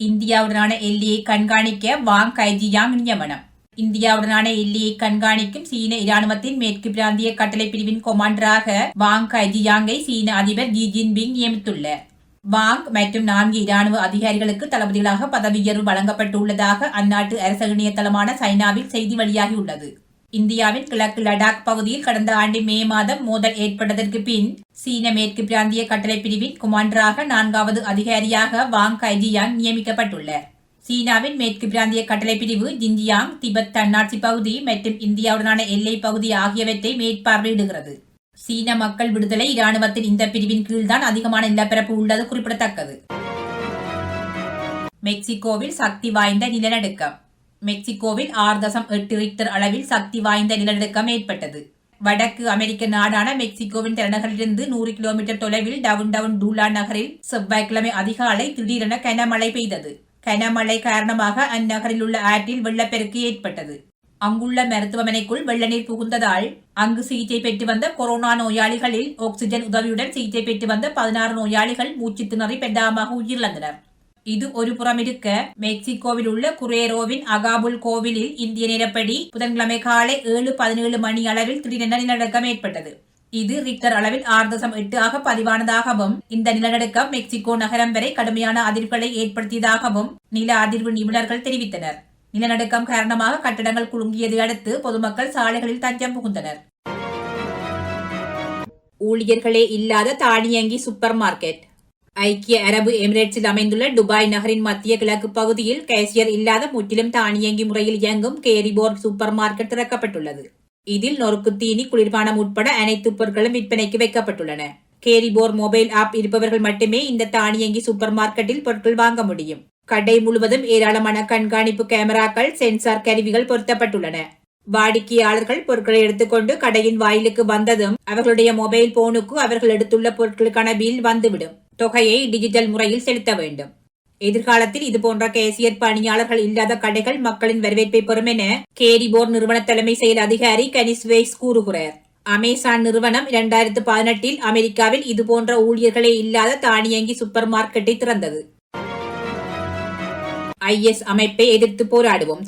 இந்தியாவுடனான எல்லையை கண்காணிக்க வாங் கைஜியாங் நியமனம். இந்தியாவுடனான எல்லையை கண்காணிக்கும் சீன இராணுவத்தின் மேற்கு பிராந்திய கட்டளை பிரிவின் கொமாண்டராக வாங் கைஜியாங்கை சீன அதிபர் ஜி ஜின்பிங் நியமித்துள்ளார். வாங் மற்றும் 4 இராணுவ அதிகாரிகளுக்கு தளபதிகளாக பதவியுயர்வு வழங்கப்பட்டுள்ளதாக அந்நாட்டு அரச இணையதளமான சைனாவில் செய்தி வெளியாகியுள்ளது. இந்தியாவின் கிழக்கு லடாக் பகுதியில் கடந்த ஆண்டு மே மாதம் மோதல் ஏற்பட்டதற்கு பின் சீன மேற்கு பிராந்திய கட்டளை பிரிவின் கொமாண்டராக 4வது அதிகாரியாக வாங் கைஜியாங் நியமிக்கப்பட்டுள்ளார். சீனாவின் மேற்கு பிராந்திய கட்டளை பிரிவு ஜின்ஜியாங், திபெத் தன்னாட்சி பகுதி மற்றும் இந்தியாவுடனான எல்லை பகுதி ஆகியவற்றை மேற்பார்வையிடுகிறது. சீன மக்கள் விடுதலை இராணுவத்தின் இந்த பிரிவின் கீழ்தான் அதிகமான நிலப்பரப்பு உள்ளது குறிப்பிடத்தக்கது. மெக்சிகோவில் சக்தி வாய்ந்த நிலநடுக்கம். மெக்சிகோவில் 6.8 ரிக்டர் அளவில் சக்தி வாய்ந்த நிலநடுக்கம் ஏற்பட்டது. வடக்கு அமெரிக்க நாடான மெக்சிகோவின் தலைநகரிலிருந்து 100 கிலோமீட்டர் தொலைவில் டவுன் டூலா நகரில் செவ்வாய்க்கிழமை அதிகாலை திடீரென கனமழை பெய்தது. கனமழை காரணமாக அந்நகரில் உள்ள ஆற்றில் வெள்ளப்பெருக்கு ஏற்பட்டது. அங்குள்ள மருத்துவமனைக்குள் வெள்ள நீர் புகுந்ததால் அங்கு சிகிச்சை பெற்று வந்த கொரோனா நோயாளிகளில் ஆக்சிஜன் உதவியுடன் சிகிச்சை பெற்று வந்த 16 நோயாளிகள் மூச்சு திணறி பெரிதாக உயிரிழந்தனர். இது ஒரு புறம் இருக்க, மெக்சிகோவில் உள்ள குரேரோவின் அகாபுல் கோவிலில் இந்திய நேரப்படி புதன்கிழமை காலை 7:17 மணி அளவில் திடீரென நிலநடுக்கம் ஏற்பட்டது. இது ரிக்டர் அளவில் 6.8 ஆக பதிவானதாகவும் இந்த நிலநடுக்கம் மெக்சிகோ நகரம் வரை கடுமையான அதிர்வுகளை ஏற்படுத்தியதாகவும் நில அதிர்வு நிபுணர்கள் தெரிவித்தனர். நிலநடுக்கம் காரணமாக கட்டடங்கள் குலுங்கியதை அடுத்து பொதுமக்கள் சாலைகளில் தஞ்சம் புகுந்தனர். ஊழியர்களே இல்லாத தானியங்கி சூப்பர் மார்க்கெட். ஐக்கிய அரபு எமிரேட்ஸில் அமைந்துள்ள துபாய் நகரின் மத்திய கிழக்கு பகுதியில் கேசியர் இல்லாத முற்றிலும் தானியங்கி முறையில் இயங்கும் கேரிபோர் சூப்பர் மார்க்கெட் திறக்கப்பட்டுள்ளது. இதில் நொறுக்கு தீனி, குளிர்பானம் உட்பட அனைத்து பொருட்களும் விற்பனைக்கு வைக்கப்பட்டுள்ளன. கேரிபோர் மொபைல் ஆப் இருப்பவர்கள் மட்டுமே இந்த தானியங்கி சூப்பர் மார்க்கெட்டில் பொருட்கள் வாங்க முடியும். கடை முழுவதும் ஏராளமான கண்காணிப்பு கேமராக்கள், சென்சார் கருவிகள் பொருத்தப்பட்டுள்ளன. வாடிக்கையாளர்கள் பொருட்களை எடுத்துக்கொண்டு கடையின் வாயிலுக்கு வந்ததும் அவர்களுடைய மொபைல் போனுக்கு அவர்கள் எடுத்துள்ள பொருட்களுக்கான பில் வந்துவிடும். தொகையை டிஜிட்டல் முறையில் செலுத்த வேண்டும். எதிர்காலத்தில் இதுபோன்ற கேசியர் பணியாளர்கள் இல்லாத கடைகள் மக்களின் வரவேற்பை பெறும் என கேரிபோர் நிறுவன தலைமை செயல் அதிகாரி கனிஸ் வெய்ஸ் கூறுகிறார். அமேசான் நிறுவனம் 2018இல் அமெரிக்காவில் இதுபோன்ற ஊழியர்களே இல்லாத தானியங்கி சூப்பர் மார்க்கெட்டை திறந்தது. IS அமைப்பை எதிர்த்து போராடுவோம்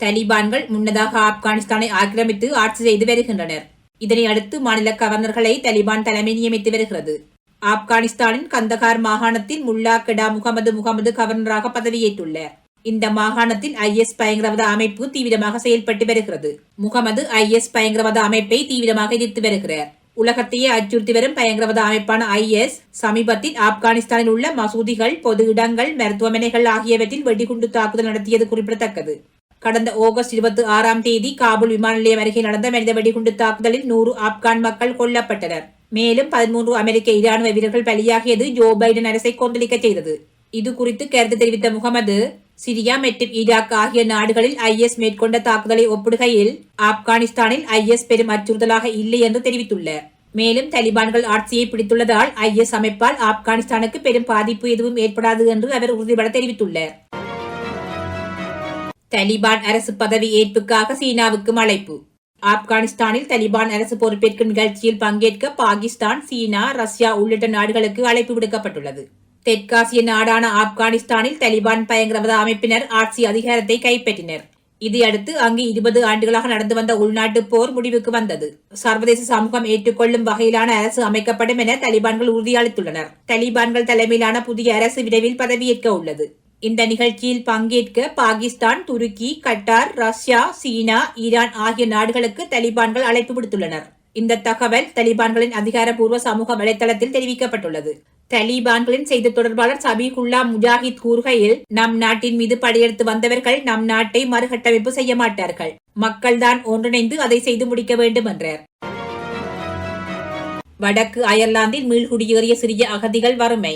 தலிபான்கள் முன்னதாக ஆப்கானிஸ்தானை ஆக்கிரமித்து ஆட்சி செய்து வருகின்றனர். இதனை அடுத்து மாநில கவர்னர்களை தலிபான் தலைமை நியமித்து வருகிறது. ஆப்கானிஸ்தானின் கந்தகார் மாகாணத்தில் முல்லா கெடா முகமது கவர்னராக பதவியேற்றுள்ளார். இந்த மாகாணத்தில் IS பயங்கரவாத அமைப்பு தீவிரமாக செயல்பட்டு வருகிறது. முகமது IS பயங்கரவாத அமைப்பை தீவிரமாக எதிர்த்து வருகிறார். உலகத்தையே அச்சுறுத்தி வரும் பயங்கரவாத அமைப்பான IS சமீபத்தில் ஆப்கானிஸ்தானில் உள்ள மசூதிகள், பொது இடங்கள், மருத்துவமனைகள் ஆகியவற்றில் வெடிகுண்டு தாக்குதல் நடத்தியது குறிப்பிடத்தக்கது. கடந்த ஆகஸ்ட் 26ஆம் தேதி காபூல் விமான நிலையம் அருகே நடந்த மனித வெடிகுண்டு தாக்குதலில் 100 ஆப்கான் மக்கள் கொல்லப்பட்டனர். மேலும் 13 அமெரிக்க இராணுவ வீரர்கள் பலியாகியது ஜோ பைடன் அரசை கொந்தளிக்க செய்தது. இது குறித்து கருத்து தெரிவித்த முகமது, சிரியா மற்றும் ஈராக் ஆகிய நாடுகளில் IS மேற்கொண்ட தாக்குதலை ஒப்பிடுகையில் ஆப்கானிஸ்தானில் IS பெரும் அச்சுறுத்தலாக இல்லை என்று தெரிவித்துள்ளார். மேலும் தலிபான்கள் ஆட்சியை பிடித்துள்ளதால் IS அமைப்பால் ஆப்கானிஸ்தானுக்கு பெரும் பாதிப்பு எதுவும் ஏற்படாது என்று அவர் உறுதிபட தெரிவித்துள்ளார். தலிபான் அரசு பதவி ஏற்புக்காக சீனாவுக்கு அழைப்பு. ஆப்கானிஸ்தானில் தலிபான் அரசு பொறுப்பேற்கும் நிகழ்ச்சியில் பங்கேற்க பாகிஸ்தான், சீனா, ரஷ்யா உள்ளிட்ட நாடுகளுக்கு அழைப்பு விடுக்கப்பட்டுள்ளது. தெற்காசிய நாடான ஆப்கானிஸ்தானில் தலிபான் பயங்கரவாத அமைப்பினர் ஆட்சி அதிகாரத்தை கைப்பற்றினர். இதையடுத்து அங்கு 20 ஆண்டுகளாக நடந்து வந்த உள்நாட்டு போர் முடிவுக்கு வந்தது. சர்வதேச சமூகம் ஏற்றுக்கொள்ளும் வகையிலான அரசு அமைக்கப்படும் என தலிபான்கள் உறுதியளித்துள்ளனர். தலிபான்கள் தலைமையிலான புதிய அரசு விரைவில் பதவியேற்க உள்ளது. இந்த நிகழ்ச்சியில் பங்கேற்க பாகிஸ்தான், துருக்கி, கட்டார், ரஷ்யா, சீனா, ஈரான் ஆகிய நாடுகளுக்கு தலிபான்கள் அழைப்பு விடுத்துள்ளனர். இந்த தகவல் தலிபான்களின் அதிகாரப்பூர்வ சமூக வலைதளத்தில் தெரிவிக்கப்பட்டுள்ளது. தலிபான்களின் செய்தி தொடர்பாளர் சபீகுல்லா முஜாஹித் கூறுகையில், நம் நாட்டின் மீது படையெடுத்து வந்தவர்கள் நம் நாட்டை மறுகட்டமைப்பு செய்ய மாட்டார்கள். மக்கள்தான் ஒன்றிணைந்து அதை செய்து முடிக்க வேண்டும் என்றார். வடக்கு அயர்லாந்தில் மீள்குடியேறிய சிறிய அகதிகள் வறுமை.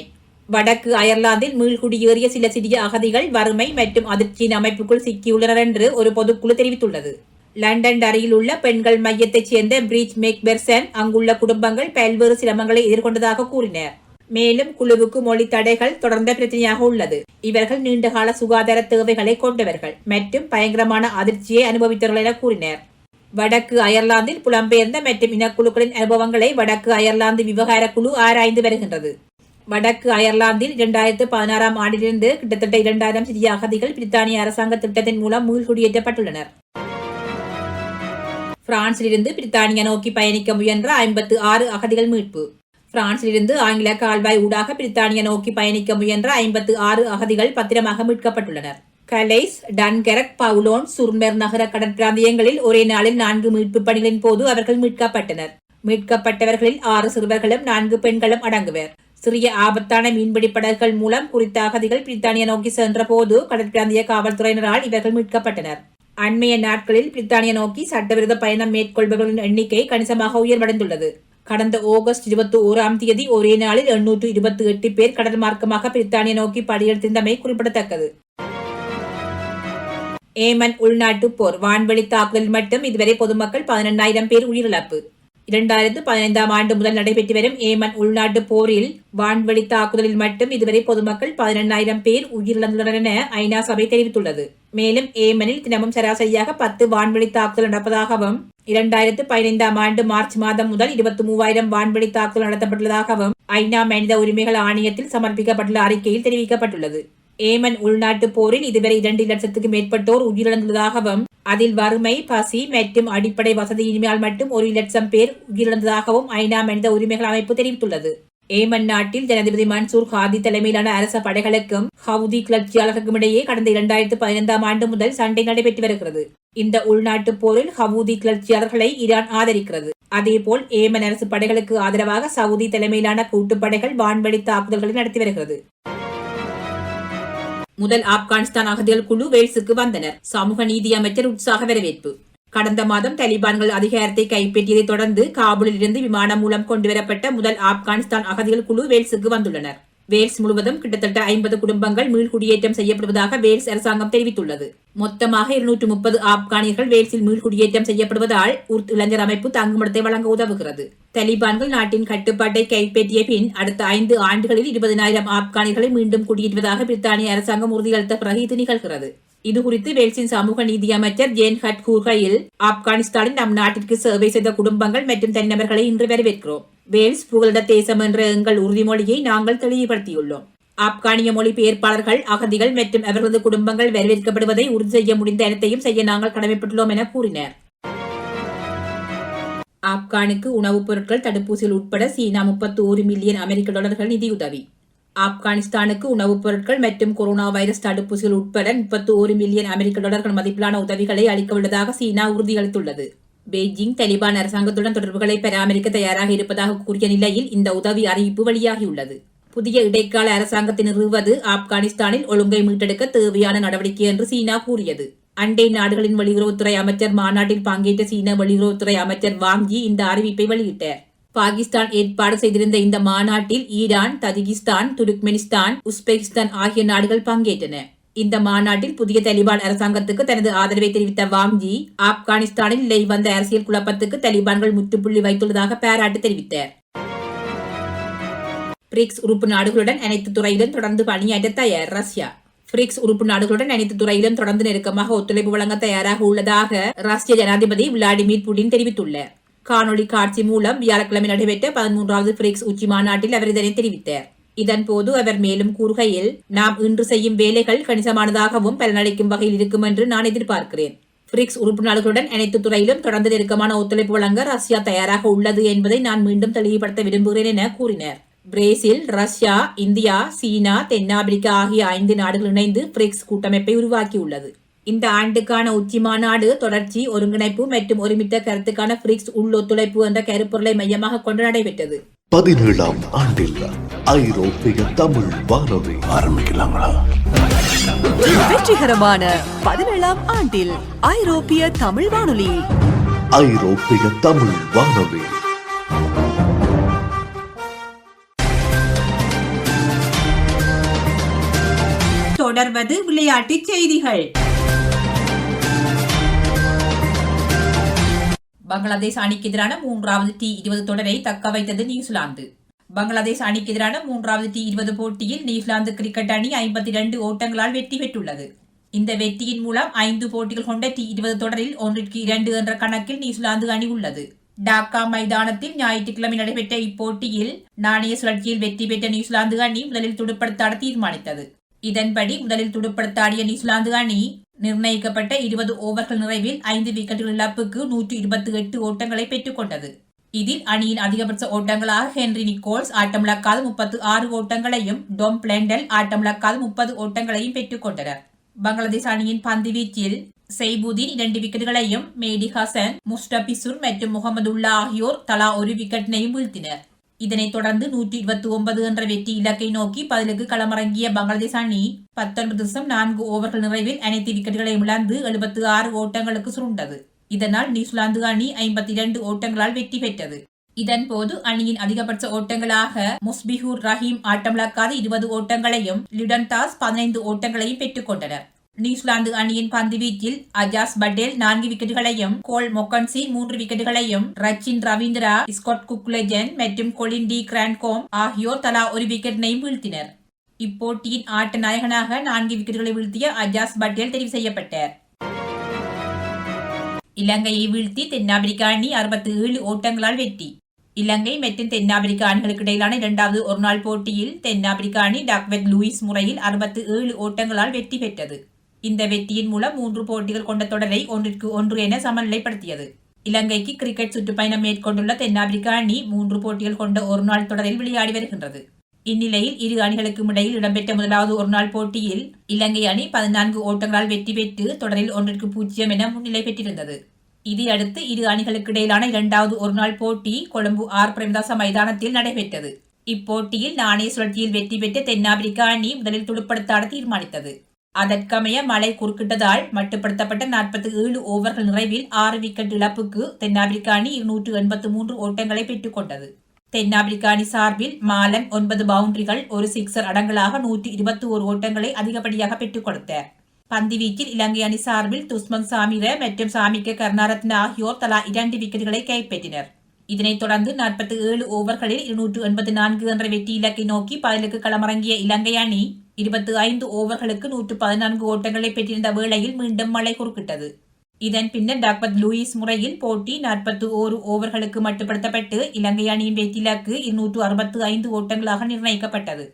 வடக்கு அயர்லாந்தில் மீள்குடியேறிய சில சிறிய அகதிகள் வறுமை மற்றும் அதிர்ச்சியின் அமைப்புக்குள் சிக்கியுள்ளனர் என்று ஒரு பொதுக்குழு தெரிவித்துள்ளது. லண்டன் அருகில் உள்ள பெண்கள் மையத்தைச் சேர்ந்த பிரீச் மேக்பெர்சன் அங்குள்ள குடும்பங்கள் பல்வேறு சிரமங்களை எதிர்கொண்டதாக கூறினர். மேலும் குழுவுக்கு மொழி தடைகள் தொடர்ந்த பிரச்சனையாக உள்ளது. இவர்கள் நீண்டகால சுகாதார தேவைகளை கொண்டவர்கள் மற்றும் பயங்கரமான அதிர்ச்சியை அனுபவித்தவர்கள் என கூறினர். வடக்கு அயர்லாந்தில் புலம்பெயர்ந்த மற்றும் இனக்குழுக்களின் அனுபவங்களை வடக்கு அயர்லாந்து விவகார குழு ஆராய்ந்து வருகின்றது. வடக்கு அயர்லாந்தில் 2016 ஆண்டிலிருந்து கிட்டத்தட்ட 2000 சிறிய அகதிகள் பிரித்தானிய அரசாங்க திட்டத்தின் மூலம் மீள்குடியேற்றப்பட்டுள்ளனர். பிரான்சிலிருந்து பிரித்தானியா நோக்கி பயணிக்க முயன்ற 56 அகதிகள் மீட்பு. பிரான்சிலிருந்து ஆங்கில கால்வாய் ஊடாக பிரித்தானியா நோக்கி பயணிக்க முயன்ற 56 அகதிகள் பத்திரமாக மீட்கப்பட்டுள்ளனர். கலைஸ், டன்கெரக், பவுலோன், சுர்மெர் நகர கடற்பிராந்தியங்களில் ஒரே நாளில் 4 மீட்பு பணிகளின் போது அவர்கள் மீட்கப்பட்டனர். மீட்கப்பட்டவர்களில் 6 சிறுவர்களும் 4 பெண்களும் அடங்குவர். சிறிய ஆபத்தான மீன்பிடி படகுகள் மூலம் குறித்த அகதிகள் பிரித்தானியா நோக்கி சென்ற போது கடற்பிராந்திய காவல்துறையினரால் இவர்கள் மீட்கப்பட்டனர். அண்மைய நாட்களில் பிரித்தானியா நோக்கி சட்டவிரோத பயணம் மேற்கொள்பவர்களின் எண்ணிக்கை கணிசமாக உயர்வடைந்துள்ளது. கடந்த ஆகஸ்ட் 21ஆம் தேதி ஒரே நாளில் 828 பேர் கடல் மார்க்கமாக பிரித்தானியா நோக்கி படியெடுத்திருந்தமை குறிப்பிடத்தக்கது. ஏமன் உள்நாட்டு போர். வான்வெளி தாக்குதலில் மட்டும் இதுவரை பொதுமக்கள் 18,000 பேர் உயிரிழப்பு. 2015ஆம் ஆண்டு முதல் நடைபெற்று வரும் ஏமன் உள்நாட்டு போரில் வான்வெளி தாக்குதலில் மட்டும் இதுவரை பொதுமக்கள் 18,000 பேர் உயிரிழந்துள்ளனர் என ஐநா சபை தெரிவித்துள்ளது. மேலும் ஏமனில் தினமும் சராசரியாக 10 வான்வெளி தாக்குதல் நடப்பதாகவும் 2015ஆம் ஆண்டு மார்ச் மாதம் முதல் 23,000 வான்வெளி தாக்குதல் நடத்தப்பட்டுள்ளதாகவும் ஐநா மனித உரிமைகள் ஆணையத்தில் சமர்ப்பிக்கப்பட்டுள்ள அறிக்கையில் தெரிவிக்கப்பட்டுள்ளது. ஏமன் உள்நாட்டு போரில் இதுவரை 2 லட்சத்துக்கு மேற்பட்டோர் உயிரிழந்துள்ளதாகவும் அதில் வறுமை, பசி மற்றும் அடிப்படை வசதியின்மையால் மட்டும் 1 லட்சம் பேர் உயிரிழந்ததாகவும் ஐநா மனித உரிமைகள் அமைப்பு தெரிவித்துள்ளது. ஏமன் நாட்டில் ஜனாதிபதி மன்சூர் ஹாதி தலைமையிலான அரச படைகளுக்கும் ஹவுதி கிளர்ச்சியாளர்களுக்கும் இடையே கடந்த 2015ஆம் ஆண்டு முதல் சண்டை நடைபெற்று வருகிறது. இந்த உள்நாட்டு போரில் ஹவுதி கிளர்ச்சியாளர்களை ஈரான் ஆதரிக்கிறது. அதேபோல் ஏமன் அரசு படைகளுக்கு ஆதரவாக சவுதி தலைமையிலான கூட்டுப்படைகள் வான்வெளி தாக்குதல்களை நடத்தி வருகிறது. முதல் ஆப்கானிஸ்தான் அகதிகள் குழு வேல்ஸுக்கு வந்தனர். சமூக நீதி அமைச்சர் உற்சாக வரவேற்பு. கடந்த மாதம் தலிபான்கள் அதிகாரத்தை கைப்பற்றியதை தொடர்ந்து காபூலில் இருந்து விமானம் மூலம் கொண்டுவரப்பட்ட முதல் ஆப்கானிஸ்தான் அகதிகள் குழு வேல்ஸுக்கு வந்துள்ளனர். வேல்ஸ் முழுவதும் கிட்டத்தட்ட 50 குடும்பங்கள் மீள்குடியேற்றம் செய்யப்படுவதாக வேல்ஸ் அரசாங்கம் தெரிவித்துள்ளது. மொத்தமாக 230 ஆப்கானியர்கள் வேல்ஸில் மீள்குடியேற்றம் செய்யப்படுவதால் உர்த் இளைஞர் அமைப்பு தங்குமிடத்தை வழங்க உதவுகிறது. தலிபான்கள் நாட்டின் கட்டுப்பாட்டை கைப்பற்றிய பின் அடுத்த 5 ஆண்டுகளில் 20,000 ஆப்கானியர்களை மீண்டும் குடியேற்றுவதாக பிரித்தானிய அரசாங்கம் உறுதியளித்த பிறகு இது நிகழ்கிறது. இதுகுறித்து வேல்ஸின் சமூக நீதி அமைச்சர் ஜேன் ஹட் கூறுகையில், ஆப்கானிஸ்தானில் நம் நாட்டிற்கு சேவை செய்த குடும்பங்கள் மற்றும் தனிநபர்களை இன்று வரவேற்கிறோம். வேல்ஸ் புகலிட தேசம் என்ற எங்கள் உறுதிமொழியை நாங்கள் தெளிவுபடுத்தியுள்ளோம். ஆப்கானிய மொழிபெயர்ப்பாளர்கள், அகதிகள் மற்றும் அவர்களது குடும்பங்கள் வரவேற்கப்படுவதை உறுதி செய்ய முடிந்த அனைத்தையும் செய்ய நாங்கள் கடமைப்பட்டுள்ளோம் என கூறினர். ஆப்கானுக்கு உணவுப் பொருட்கள், தடுப்பூசிகள் உட்பட சீனா $31 மில்லியன் நிதியுதவி. ஆப்கானிஸ்தானுக்கு உணவுப் பொருட்கள் மற்றும் கொரோனா வைரஸ் தடுப்பூசிகள் உட்பட $31 மில்லியன் மதிப்பிலான உதவிகளை அளிக்க உள்ளதாக சீனா உறுதியளித்துள்ளது. பெய்ஜிங் தலிபான் அரசாங்கத்துடன் தொடர்புகளை பராமரிக்க தயாராக இருப்பதாக கூறிய நிலையில் இந்த உதவி அறிவிப்பு வெளியாகியுள்ளது. புதிய இடைக்கால அரசாங்கத்தை நிறுவுவது ஆப்கானிஸ்தானில் ஒழுங்கை மீட்டெடுக்க தேவையான நடவடிக்கை என்று சீனா கூறியது. அண்டை நாடுகளின் வெளியுறவுத்துறை அமைச்சர் மாநாட்டில் பங்கேற்ற சீன வெளியுறவுத்துறை அமைச்சர் வாங் யி இந்த அறிவிப்பை வெளியிட்டார். பாகிஸ்தான் ஏற்பாடு செய்திருந்த இந்த மாநாட்டில் ஈரான், தஜிகிஸ்தான், துருக்மெனிஸ்தான், உஸ்பெகிஸ்தான் ஆகிய நாடுகள் பங்கேற்றன. இந்த மாநாட்டில் புதிய தலிபான் அரசாங்கத்துக்கு தனது ஆதரவை தெரிவித்த வாங்ஜி, ஆப்கானிஸ்தானில் நிலை வந்த அரசியல் குழப்பத்துக்கு தலிபான்கள் முற்றுப்புள்ளி வைத்துள்ளதாக பாராட்டு தெரிவித்தார். பிரிக்ஸ் உறுப்பு நாடுகளுடன் அனைத்து துறையிலும் தொடர்ந்து பணியாற்ற தயார் ரஷ்யா. பிரிக்ஸ் உறுப்பு நாடுகளுடன் அனைத்து துறையிலும் தொடர்ந்து நெருக்கமாக ஒத்துழைப்பு வழங்க தயாராக உள்ளதாக ரஷ்ய ஜனாதிபதி விளாடிமிர் புடின் தெரிவித்துள்ளார். காணொலி காட்சி மூலம் வியாழக்கிழமை நடைபெற்ற 13வது பிரிக்ஸ் உச்சி மாநாட்டில் அவர் இதனை தெரிவித்தார். இதன்போது அவர் மேலும் கூறுகையில், நாம் இன்று செய்யும் வேலைகள் கணிசமானதாகவும் பலனளிக்கும் வகையில் இருக்கும் என்று நான் எதிர்பார்க்கிறேன். பிரிக்ஸ் உறுப்பு நாடுகளுடன் அனைத்து துறையிலும் தொடர்ந்து நெருக்கமான ஒத்துழைப்பு வழங்க ரஷ்யா தயாராக உள்ளது என்பதை நான் மீண்டும் தெளிவுபடுத்த விரும்புகிறேன் என கூறினார். பிரேசில், ரஷ்யா, இந்தியா, சீனா, தென்னாப்பிரிக்கா ஆகிய 5 நாடுகள் இணைந்து பிரிக்ஸ் கூட்டமைப்பை உருவாக்கியுள்ளது. இந்த ஆண்டுக்கான உச்சி மாநாடு தொடர்ச்சி, ஒருங்கிணைப்பு மற்றும் ஒருமித்த கருத்துக்கான பிரிக்ஸ் உள்-ஒத்துழைப்பு என்ற கருப்பொருளை மையமாக கொண்டு நடைபெற்றது. 17ஆம் ஆண்டில் ஐரோப்பிய தமிழ் வானொலி ஆரம்பிக்கலாங்களா? வெற்றிகரமான 17ஆம் ஆண்டில் ஐரோப்பிய தமிழ் வானொலி. ஐரோப்பிய தமிழ் வானொலி. தொடர்வது விளையாட்டுச் செய்திகள். பங்களாதேஷ் அணிக்கு எதிரான 3வது T20 தொடரை தக்க வைத்தது நியூசிலாந்து. பங்களாதேஷ் அணிக்கு எதிரான 3வது T20 போட்டியில் நியூசிலாந்து கிரிக்கெட் அணி 52 ஓட்டங்களால் வெற்றி பெற்றுள்ளது. இந்த வெற்றியின் மூலம் 5 போட்டிகள் கொண்ட T20 தொடரில் 1-2 என்ற கணக்கில் நியூசிலாந்து அணி உள்ளது. டாக்கா மைதானத்தில் ஞாயிற்றுக்கிழமை நடைபெற்ற இப்போட்டியில் நாணய சுழற்சியில் வெற்றி பெற்ற நியூசிலாந்து அணி முதலில் துடுப்படுத்தாட தீர்மானித்தது. இதன்படி முதலில் துடுப்படுத்தாடிய நியூசிலாந்து அணி நிர்ணயிக்கப்பட்ட 20 ஓவர்கள் நிறைவில் 5 விக்கெட்டுகள் இழப்புக்கு 128 ஓட்டங்களை பெற்றுக் கொண்டது. இதில் அணியின் அதிகபட்ச ஓட்டங்களாக ஹென்றி நிக்கோல்ஸ் ஆட்டமிழக்காத 36 ஓட்டங்களையும், டொம் பிளெண்டல் ஆட்டமிழக்காத 30 ஓட்டங்களையும் பெற்றுக் கொண்டனர். பங்களாதேஷ் அணியின் பந்து வீச்சில் செய்புதீன் 2 விக்கெட்டுகளையும், மேடி ஹசன், முஸ்டபிசுர் மற்றும் முகமதுல்லா ஆகியோர் தலா 1 விக்கெட்டினையும் வீழ்த்தினர். இதனைத் தொடர்ந்து 129 என்ற வெற்றி இலக்கை நோக்கி பதிலுக்கு களமிறங்கிய பங்களாதேஷ் அணி 19.4 ஓவர்கள் நிறைவில் அனைத்து விக்கெட்டுகளையும் இழந்து 76 ஓட்டங்களுக்கு சுருண்டது. இதனால் நியூசிலாந்து அணி 52 ஓட்டங்களால் வெற்றி பெற்றது. இதன்போது அணியின் அதிகபட்ச ஓட்டங்களாக முஸ்பிஹூர் ரஹீம் ஆட்டமிழக்காத 20 ஓட்டங்களையும், லிடன் தாஸ் 15 ஓட்டங்களையும் பெற்றுக் கொண்டனர். நியூசிலாந்து அணியின் பந்து வீச்சில் அஜாஸ் பட்டேல் 4 விக்கெட்டுகளையும், கோல் மொக்கன்சி 3 விக்கெட்டுகளையும், ரச்சின் ரவீந்திரா, ஸ்காட் குக்லெஜன் மற்றும் கொலின் டி கிராண்ட்கோம் ஆகியோர் தலா 1 விக்கெட்டினையும் வீழ்த்தினர். இப்போட்டியின் ஆட்ட நாயகனாக 4 விக்கெட்டுகளை வீழ்த்திய அஜாஸ் பட்டேல் தெரிவு செய்யப்பட்டார். இலங்கையை வீழ்த்தி தென்னாப்பிரிக்கா அணி 67 ஓட்டங்களால் வெற்றி. இலங்கை மற்றும் தென்னாப்பிரிக்கா அணிகளுக்கு இடையிலான 2வது ஒருநாள் போட்டியில் தென்னாப்பிரிக்கா அணி டாக்வெட் லூயிஸ் முறையில் 67 ஓட்டங்களால் வெற்றி பெற்றது. இந்த வெற்றியின் மூலம் 3 போட்டிகள் கொண்ட தொடரை 1-1 என சமநிலைப்படுத்தியது. இலங்கைக்கு கிரிக்கெட் சுற்றுப்பயணம் மேற்கொண்டுள்ள தென்னாப்பிரிக்கா அணி 3 போட்டிகள் கொண்ட ஒருநாள் தொடரில் விளையாடி வருகின்றது. இந்நிலையில் இரு அணிகளுக்கும் இடையில் இடம்பெற்ற முதலாவது ஒருநாள் போட்டியில் இலங்கை அணி 14 ஓட்டங்களால் வெற்றி பெற்று தொடரில் 1-0 என முன்னிலை பெற்றிருந்தது. இதையடுத்து இரு அணிகளுக்கு இடையிலான 2வது ஒருநாள் போட்டி கொழும்பு ஆர் பிரேமதாச மைதானத்தில் நடைபெற்றது. இப்போட்டியில் நாணய சுழற்சியில் வெற்றி பெற்ற தென்னாப்பிரிக்கா அணி முதலில் துடுப்படுத்தாட தீர்மானித்தது. அதற்கமைய மழை குறுக்கிட்டதால் மட்டுப்படுத்தப்பட்ட 47 ஓவர்கள் நிறைவில் 6 விக்கெட் இழப்புக்கு தென்னாப்பிரிக்கா அணி 283 ஓட்டங்களை பெற்றுக் கொண்டது. தென்னாப்பிரிக்கா அணி சார்பில் மாலன் 9 பவுண்டரிகள், 1 சிக்ஸர் அடங்கலாக 121 ஓட்டங்களை அதிகப்படியாக பெற்றுக் கொடுத்தார். பந்து வீச்சில் இலங்கை அணி சார்பில் துஸ்மன் சாமிர மற்றும் சாமிக்க கருணாரத்ன ஆகியோர் தலா 2 விக்கெட்டுகளை கைப்பற்றினர். இதனைத் தொடர்ந்து 47 ஓவர்களில் 284 என்ற வெற்றி இலக்கை நோக்கி பதிலுக்கு களமிறங்கிய இலங்கை அணி 25 ஓவர்களுக்கு 114 ஓட்டங்களை பெற்றிருந்த வேளையில் மீண்டும் மழை குறுக்கிட்டது. இதன் பின்னர் டாக்வெட் லூயிஸ் முறையில் போட்டி 41 ஓவர்களுக்கு மட்டுப்படுத்தப்பட்டு இலங்கை அணியின் வெற்றி இலக்கு 265 ஓட்டங்களாக நிர்ணயிக்கப்பட்டது.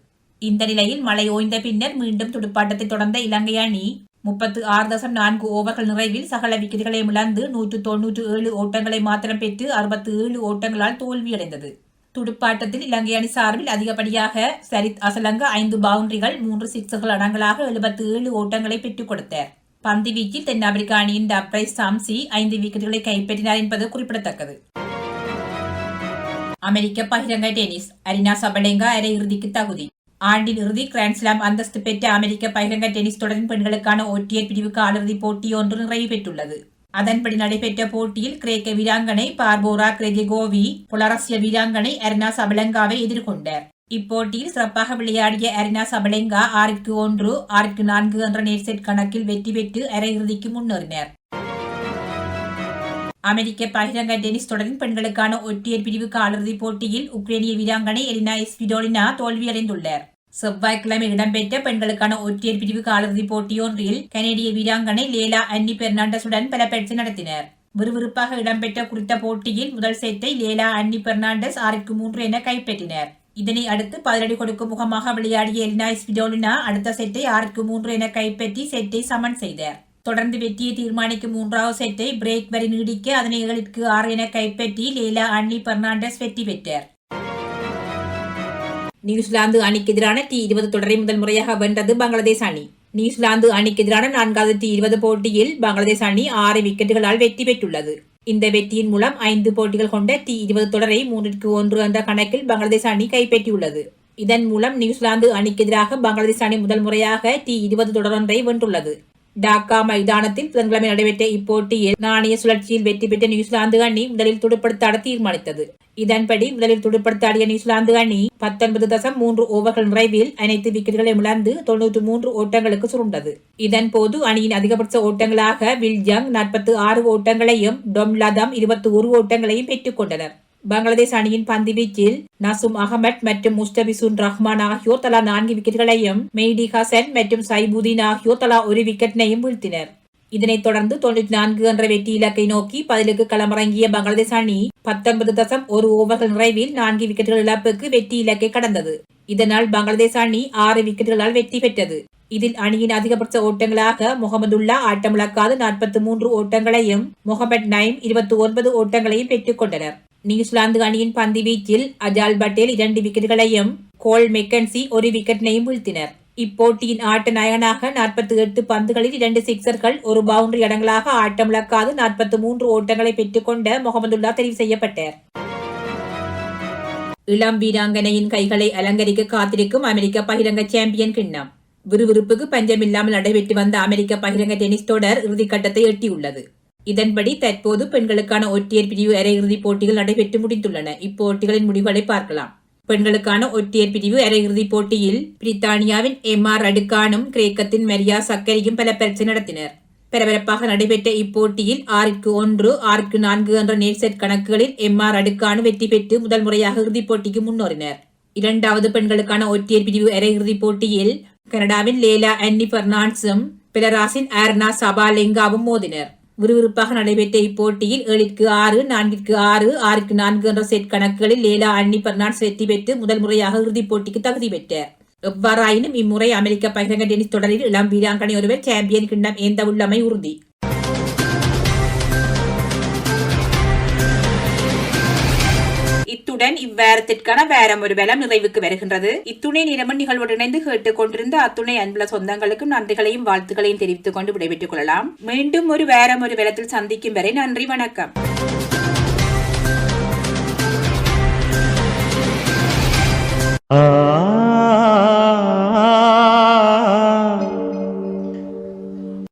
இந்த நிலையில் மழை ஓய்ந்த பின்னர் மீண்டும் துடுப்பாட்டத்தை தொடர்ந்த இலங்கை அணி 36.4 ஓவர்கள் நிறைவில் சகல விக்கெட்டுகளை இழந்து 197 ஓட்டங்களை மாத்திரம் பெற்று 67 ஓட்டங்களால் தோல்வியடைந்தது. துடுப்பாட்டத்தில் இலங்கை அணி சார்பில் அதிகப்படியாக சரித் அசலங்க 5 பவுண்டரிகள், 3 சிக்ஸர்கள் அடங்கலாக 77 ஓட்டங்களை பெற்றுக் கொடுத்தார். பந்து வீச்சில் தென்னாப்பிரிக்கா அணியின் டப்ரைஸ் சாம்சி 5 விக்கெட்டுகளை கைப்பற்றினார் என்பது குறிப்பிடத்தக்கது. அமெரிக்க பகிரங்க டென்னிஸ் அரினா சபலெங்கா அரையிறுதிக்கு தகுதி. ஆண்டின் இறுதி கிராண்ட்ஸ்லாம் அந்தஸ்து பெற்ற அமெரிக்க பகிரங்க டென்னிஸ் தொடரின் பெண்களுக்கான ஒற்றையர் பிரிவு காலிறுதி போட்டி ஒன்று நிறைவு பெற்றுள்ளது. அதன்படி நடைபெற்ற போட்டியில் கிரேக்க வீராங்கனை பார்போரா கிரெஜெகோவி புலரஸ்ய வீராங்கனை அரினா சபலெங்காவை எதிர்கொண்டார். இப்போட்டியில் சிறப்பாக விளையாடிய அரினா சபலெங்கா 6-1, 6-4 என்ற நேர் செட் கணக்கில் வெற்றி பெற்று அரையிறுதிக்கு முன்னேறினார். அமெரிக்க பகிரங்க டென்னிஸ் தொடரின் பெண்களுக்கான ஒற்றையர் பிரிவு காலிறுதிப் போட்டியில் உக்ரைனிய வீராங்கனை எலினா ஸ்விடோலினா தோல்வியடைந்துள்ளார். செவ்வாய்க்கிழமை இடம்பெற்ற பெண்களுக்கான ஒற்றையர் பிரிவு காலிறுதிப் போட்டியொன்றில் கனேடிய வீராங்கனை லேலா அன்னி பெர்னாண்டஸுடன் பல பயிற்சி நடத்தினர். விறுவிறுப்பாக இடம்பெற்ற குறித்த போட்டியில் முதல் செட்டை லேலா அன்னி பெர்னாண்டஸ் 6-3 என கைப்பற்றினர். இதனை அடுத்து பதிலடி கொடுக்கும் முகமாக விளையாடிய எலினா ஸ்விடோலினா அடுத்த செட்டை 6-3 என கைப்பற்றி செட்டை சமன் செய்தார். தொடர்ந்து வெற்றியை தீர்மானிக்கும் 3வது செட்டை பிரேக் வரை நீடிக்க அதனை 7-6 என கைப்பற்றி லேலா அன்னி பெர்னாண்டஸ் வெற்றி பெற்றார். நியூசிலாந்து அணிக்கு எதிரான T20 தொடரை முதல் முறையாக வென்றது பங்களாதேஷ் அணி. நியூசிலாந்து அணிக்கு எதிரான 4வது T20 போட்டியில் பங்களாதேஷ் அணி 6 விக்கெட்டுகளால் வெற்றி பெற்றுள்ளது. இந்த வெற்றியின் மூலம் 5 போட்டிகள் கொண்ட T20 தொடரை 3-1 என்ற கணக்கில் பங்களாதேஷ் அணி கைப்பற்றியுள்ளது. இதன் மூலம் நியூசிலாந்து அணிக்கு எதிராக பங்களாதேஷ் அணி முதல் முறையாக T20 தொடரொன்றை வென்றுள்ளது. டாக்கா மைதானத்தில் புதன்கிழமை நடைபெற்ற இப்போட்டியில் நாணய சுழற்சியில் வெற்றி பெற்ற நியூசிலாந்து அணி முதலில் துடுப்படுத்தாட தீர்மானித்தது. இதன்படி முதலில் துடுப்படுத்தாடிய நியூசிலாந்து அணி 19.3 ஓவர்கள் நிறைவில் அனைத்து விக்கெட்டுகளை இழந்து 93 ஓட்டங்களுக்கு சுருண்டது. இதன்போது அணியின் அதிகபட்ச ஓட்டங்களாக வில்ஜங் 46 ஓட்டங்களையும் டொம் லதம் 21 ஓட்டங்களையும் பெற்றுக் கொண்டனர். பங்களாதேஷ் அணியின் பந்து வீச்சில் நசும் அகமட் மற்றும் முஸ்தபிசுன் ரஹ்மான் ஆகியோர் தலா 4 விக்கெட்டுகளையும் மெய்டி ஹசன் மற்றும் சைபுதீன் ஆகியோர் தலா 1 விக்கெட்டினையும் வீழ்த்தினர். இதனைத் தொடர்ந்து 94 என்ற வெற்றி இலக்கை நோக்கி பதிலுக்கு களமிறங்கிய பங்களாதேஷ் அணி 19.1 ஓவர்கள் நிறைவில் 4 விக்கெட்டுகள் இழப்புக்கு வெற்றி இலக்கை கடந்தது. இதனால் பங்களாதேஷ் அணி 6 விக்கெட்டுகளால் வெற்றி பெற்றது. இதில் அணியின் அதிகபட்ச ஓட்டங்களாக முகமதுல்லா ஆட்டமிழக்காது 43 ஓட்டங்களையும் முகமது நைம் 29 ஓட்டங்களையும் பெற்றுக் கொண்டனர். நியூசிலாந்து அணியின் பந்து வீச்சில் அஜால் பட்டேல் 2 விக்கெட்டுகளையும் கோல் மெக்கன்சி 1 விக்கெட்டினையும் வீழ்த்தினர். இப்போட்டியின் ஆட்ட நாயகனாக 48 பந்துகளில் 2 சிக்சர்கள் 1 பவுண்டரி அடங்கலாக ஆட்டமிழக்காது 43 ஓட்டங்களை பெற்றுக்கொண்ட முகமதுல்லா தெரிவு செய்யப்பட்டார். இளம் வீராங்கனையின் கைகளை அலங்கரிக்க காத்திருக்கும் அமெரிக்க பகிரங்க சாம்பியன் கிண்ணம். விறுவிறுப்புக்கு பஞ்சமில்லாமல் நடைபெற்று வந்த அமெரிக்க பகிரங்க டென்னிஸ் தொடர் இறுதிக்கட்டத்தை எட்டியுள்ளது. இதன்படி தற்போது பெண்களுக்கான ஒற்றையர் பிரிவு அரையிறுதிப் போட்டிகள் நடைபெற்று முடிந்துள்ளன. இப்போட்டிகளின் முடிவுகளை பார்க்கலாம். பெண்களுக்கான ஒற்றையர் பிரிவு அரையிறுதிப் போட்டியில் பிரித்தானியாவின் எம்மா ரடுக்கானும் கிரேக்கத்தின் மரியா சக்கரியும் பல பயிற்சி நடத்தினர். பரபரப்பாக நடைபெற்ற இப்போட்டியில் 6-1, 6-4 என்ற நேர் செட் கணக்குகளில் எம்மா ரடுக்கானு வெற்றி பெற்று முதல் முறையாக இறுதிப் போட்டிக்கு முன்னேறினர். இரண்டாவது பெண்களுக்கான ஒற்றையர் பிரிவு அரையிறுதிப் போட்டியில் கனடாவின் லேலா அன்னி பெர்னாண்டஸும் பெலராஸின் அரினா சபாலெங்காவும் மோதினர். விறுவிறுப்பாக நடைபெற்ற இப்போட்டியில் 7-6, 4-6, 6-4 என்ற செட் கணக்குகளில் லேலா அன்னி பெர்னாண்டஸ் வெற்றி பெற்று முதல் முறையாக இறுதிப் போட்டிக்கு தகுதி பெற்றார். எவ்வாறாயினும் இம்முறை அமெரிக்க பகிரங்க டென்னிஸ் தொடரில் இளம் வீராங்கனை ஒருவர் சாம்பியன் கிண்ணம் ஏந்த உள்ளமை உறுதி. இத்துடன் இவ்வாரத்திற்கான வாரம் ஒரு வலம் நிறைவுக்கு வருகின்றது. இத்துணை நிறமன் நிகழ்வோடு இணைந்து கேட்டுக் கொண்டிருந்த அத்துணை அன்புள்ள சொந்தங்களுக்கும் நன்றிகளையும் வாழ்த்துக்களையும் தெரிவித்துக் கொண்டு விடைபெற்றுக் கொள்ளலாம். மீண்டும் ஒரு வாரம் ஒரு வலத்தில் சந்திக்கும் வரை நன்றி, வணக்கம்.